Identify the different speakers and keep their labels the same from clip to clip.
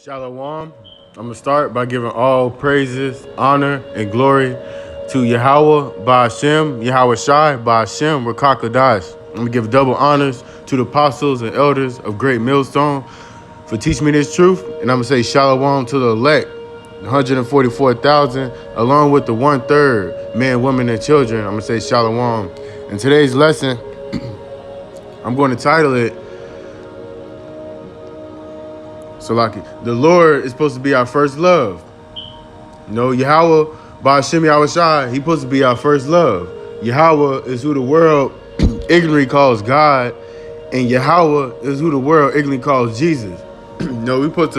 Speaker 1: Shalom. I'm going to start by giving all praises, honor, and glory to Yahweh, Ba'ashem, Yahweh Shai, Ba'ashem, Rakakadash. I'm going to give double honors to the apostles and elders of Great Millstone for teaching me this truth. And I'm going to say Shalom to the elect, 144,000, along with the 1/3, men, women, and children. I'm going to say Shalom. In today's lesson, I'm going to title it, the Lord is supposed to be our first love. You know, Yahweh, Ba'ashem Yahweh Shai, He's supposed to be our first love. Yahweh is who the world ignorantly calls God, and Yahweh is who the world ignorantly calls Jesus. We supposed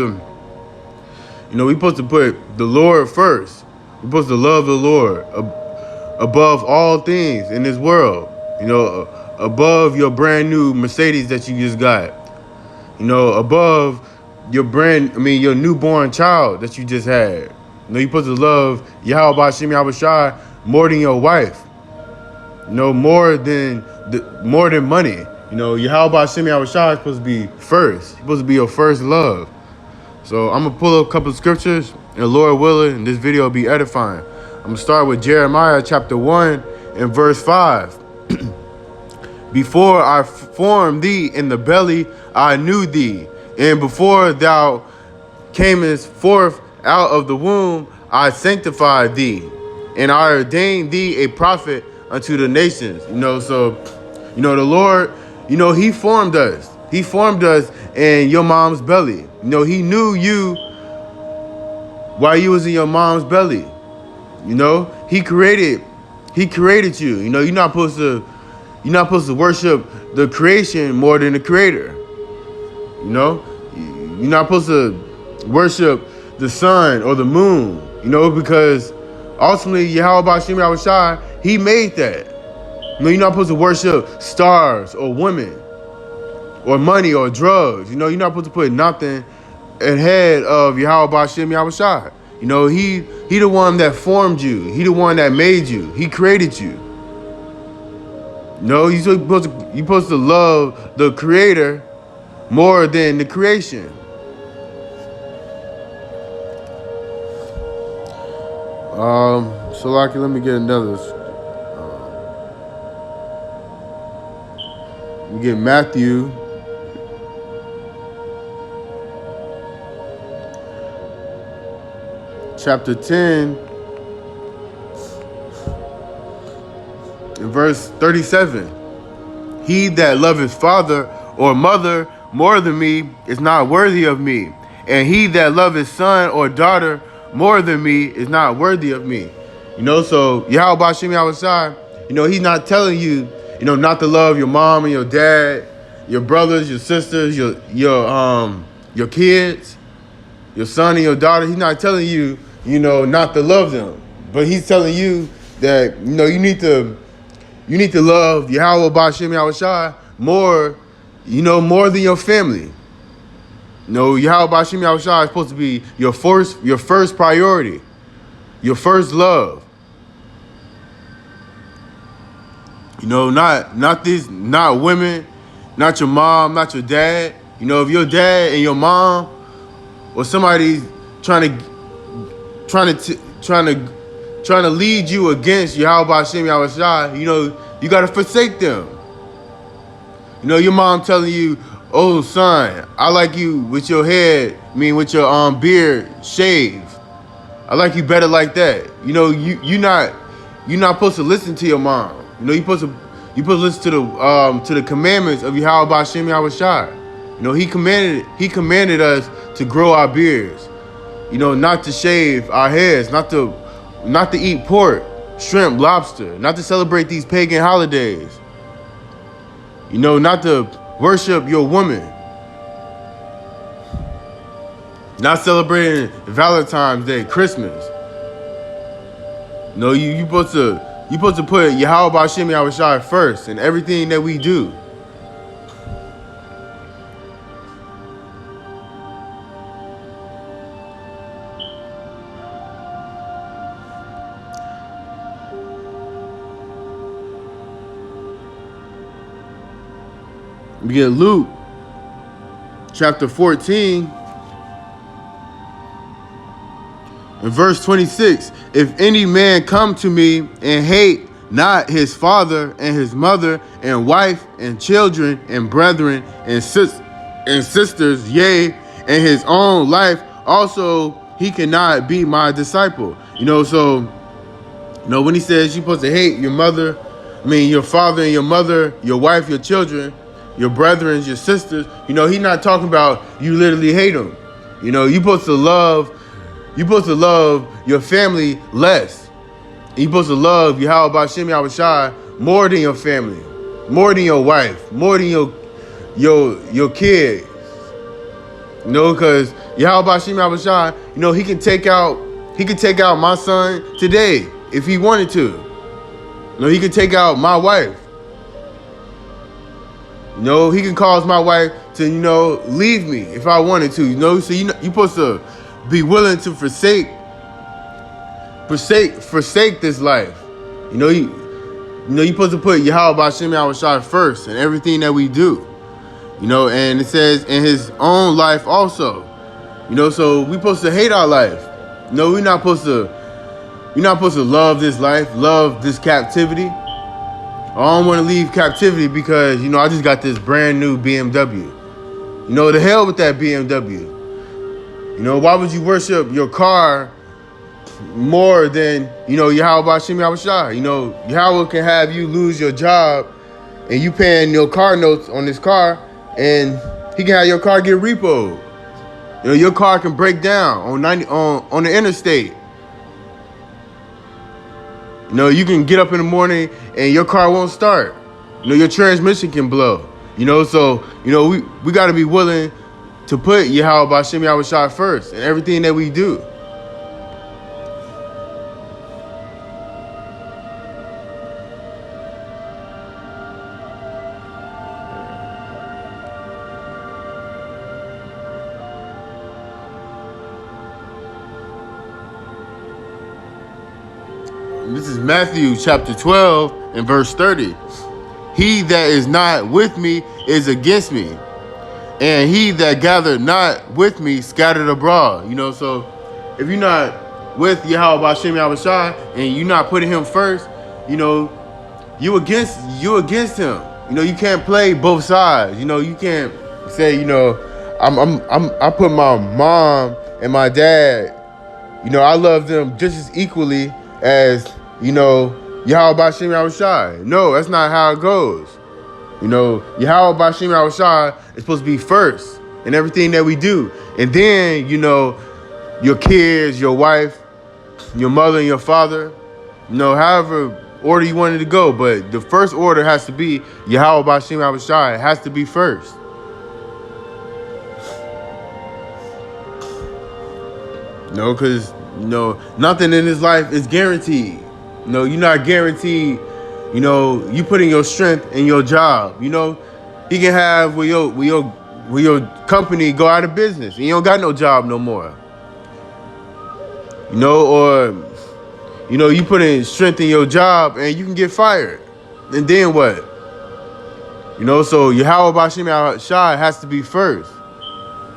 Speaker 1: to put the Lord first. We're supposed to love the Lord above all things in this world. Above your brand new Mercedes that you just got. Above your newborn child that you just had. You're supposed to love Yahweh Ba'ashem Yahweh Shai more than your wife. More than money. Yahweh Ba'ashem Yahweh Shai is supposed to be first. He's supposed to be your first love. So I'm gonna pull up a couple of scriptures, and Lord willing, this video will be edifying. I'm gonna start with Jeremiah chapter 1 and verse 5. Before I formed thee in the belly, I knew thee. And before thou camest forth out of the womb, I sanctified thee. And I ordained thee a prophet unto the nations. The Lord, He formed us. He formed us in your mom's belly. He knew you while you was in your mom's belly. He created you. You're not supposed to worship the creation more than the creator. You're not supposed to worship the sun or the moon, because ultimately Yahweh Ba'ashem Yahweh Shai, He made that. You're not supposed to worship stars or women or money or drugs. You're not supposed to put nothing ahead of Yahweh Ba'ashem Yahweh Shai. He the one that formed you. He the one that made you. He created you. You're supposed to love the creator more than the creation. Let me get another. We get Matthew chapter 10 and verse 37. He that loveth father or mother more than me is not worthy of me. And he that loveth son or daughter more than me is not worthy of me. So Yahweh Ba'ashem Yahweh Shai, He's not telling you, not to love your mom and your dad, your brothers, your sisters, your kids, your son and your daughter. He's not telling you, not to love them. But He's telling you that, you need to love Yahweh Ba'ashem Yahweh Shai more, more than your family. Yahweh Ba'ashem Yahweh Shai is supposed to be your first priority, your first love. Not women, not your mom, not your dad. If your dad and your mom or somebody's trying to lead you against Yahweh Ba'ashem Yahweh Shai, you gotta forsake them. Your mom telling you, "Oh son, I like you with your head, with your beard shaved. I like you better like that." You're not supposed to listen to your mom. You're supposed to listen to the commandments of Yahweh Ba'ashem Yahweh Shai. He commanded us to grow our beards. Not to shave our heads, not to eat pork, shrimp, lobster, not to celebrate these pagan holidays. Not to worship your woman. Not celebrating Valentine's Day, Christmas. You're supposed to put Yahweh Ba'ashem Yahweh Shai first in everything that we do. We get Luke chapter 14 In verse 26, if any man come to me and hate not his father and his mother and wife and children and brethren and sisters, yea, and his own life also, he cannot be my disciple. So, when he says you're supposed to hate your mother, your father and your mother, your wife, your children, your brethren, your sisters, he's not talking about you literally hate them. You're supposed to love your family less. You're supposed to love Yahweh B'Shem Yahushai more than your family, more than your wife, more than your kids. Because Yahweh B'Shem Yahushai, he can take out my son today if he wanted to. He can take out my wife. He can cause my wife to, leave me if I wanted to. So you're supposed to be willing to forsake this life. You're supposed to put Yahweh B'Shem Yahushai first in everything that we do. And it says in his own life also. So we're supposed to hate our life. We're not supposed to love this life, love this captivity. I don't want to leave captivity because, I just got this brand new BMW. The hell with that BMW. Why would you worship your car more than, Yahweh B'Shem Yahushai? Yahweh can have you lose your job and you paying your car notes on this car, and he can have your car get repoed. Your car can break down on the interstate. You can get up in the morning and your car won't start. Your transmission can blow. So we got to be willing to put Yahweh B'Shem Yahushai first in everything that we do. This is Matthew chapter 12 and verse 30. He that is not with me is against me, and he that gathered not with me scattered abroad. So if you're not with Yahweh B'Shem Yahushai and you're not putting him first, you against him. You can't play both sides. You can't say, I put my mom and my dad, I love them just as equally as, Yahweh B'Shem Yahushai. No, that's not how it goes. Yahweh B'Shem Yahushai is supposed to be first in everything that we do. And then, your kids, your wife, your mother and your father, however order you wanted to go. But the first order has to be Yahweh B'Shem Yahushai. It has to be first. Because, nothing in this life is guaranteed. You're not guaranteed, you putting your strength in your job. He can have where your company go out of business and you don't got no job no more. Or, you put in strength in your job and you can get fired. And then what? So Yahweh B'Shem Yahushai has to be first.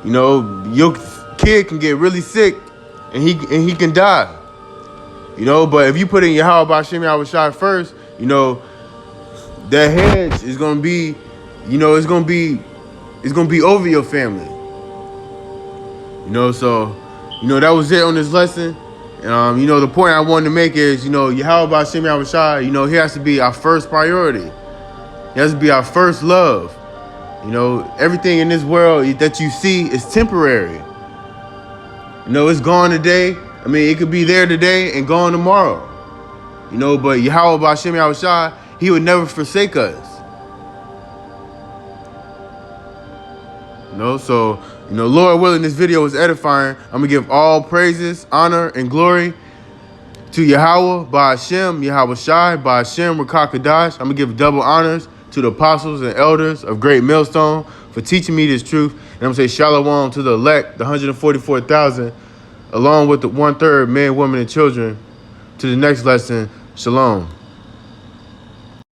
Speaker 1: Your kid can get really sick and he can die. But if you put in Yahweh B'Shem Yahushai first, that hedge is gonna be, it's gonna be over your family. So, that was it on this lesson. The point I wanted to make is, Yahweh B'Shem Yahushai, he has to be our first priority. He has to be our first love. Everything in this world that you see is temporary. It's gone today. It could be there today and gone tomorrow. But Yahweh B'Shem Yahushai, he would never forsake us. So, Lord willing, this video was edifying. I'm going to give all praises, honor, and glory to Yahweh B'Shem Yahushai B'Shem Rakakadash. I'm going to give double honors to the apostles and elders of Great Millstone for teaching me this truth. And I'm going to say shalom to the elect, the 144,000, along with the 1/3 men, women, and children. To the next lesson, shalom.